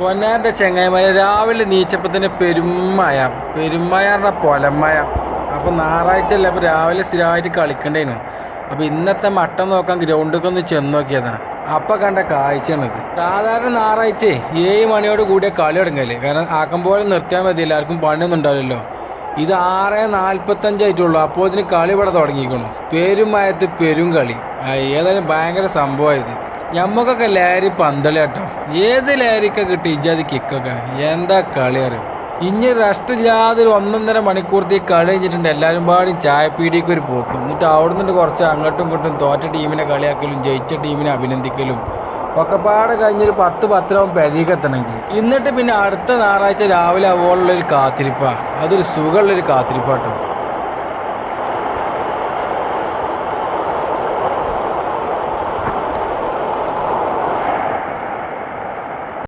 പൊന്നാരുടെ ചെങ്ങായിമാരെ രാവിലെ നീച്ചപ്പോൾ തന്നെ പെരുമഴ പറഞ്ഞ പൊലമഴ. അപ്പോൾ ഞായറാഴ്ച അല്ലേ, അപ്പോൾ രാവിലെ സ്ഥിരമായിട്ട് കളിക്കണ്ടേനു. അപ്പോൾ ഇന്നത്തെ മട്ടം നോക്കാൻ ഗ്രൗണ്ടിലേക്ക് ഒന്ന് ചെന്ന് നോക്കിയതാണ്. അപ്പം കണ്ട കാഴ്ചയാണിത്. സാധാരണ ഞായറാഴ്ച 7 മണിയോട് കൂടിയ കളി തുടങ്ങല്. കാരണം ആക്കം പോലെ നിർത്തിയാൽ മതി, എല്ലാവർക്കും പണിയൊന്നും ഉണ്ടാവില്ലല്ലോ. ഇത് 6:45 ആയിട്ടുള്ളൂ. അപ്പോൾ ഇതിന് കളി ഇവിടെ തുടങ്ങിയിരിക്കണം. പെരുമയത്ത് പെരും കളി. ഏതായാലും ഭയങ്കര സംഭവമായത്. ഞമ്മക്കൊക്കെ ലഹരി പന്തളി കേട്ടോ. ഏത് ലഹരിക്കൊക്കെ കിട്ടി ഇജാതി കിക്കൊക്കെ. എന്താ കളി അറിയാം. ഇനി റെസ്റ്റ് ഇല്ലാതെ ഒരു 1.5 മണിക്കൂർത്തേക്ക് കളി കഴിഞ്ഞിട്ടുണ്ട്. എല്ലാവരും പാടും ചായപ്പീടിയൊക്കെ ഒരു പോക്ക്. എന്നിട്ട് അവിടെ നിന്നിട്ട് കുറച്ച് അങ്ങോട്ടും ഇങ്ങോട്ടും തോറ്റ ടീമിനെ കളിയാക്കലും ജയിച്ച ടീമിനെ അഭിനന്ദിക്കലും ഒക്കെ പാടെ കഴിഞ്ഞൊരു 10-10 പെരീക്ക് എത്തണമെങ്കിൽ. എന്നിട്ട് പിന്നെ അടുത്ത ഞായറാഴ്ച രാവിലെ ആവുമ്പോഴുള്ളൊരു കാത്തിരിപ്പാണ്. അതൊരു സുഖമുള്ളൊരു കാത്തിരിപ്പാട്ടോ.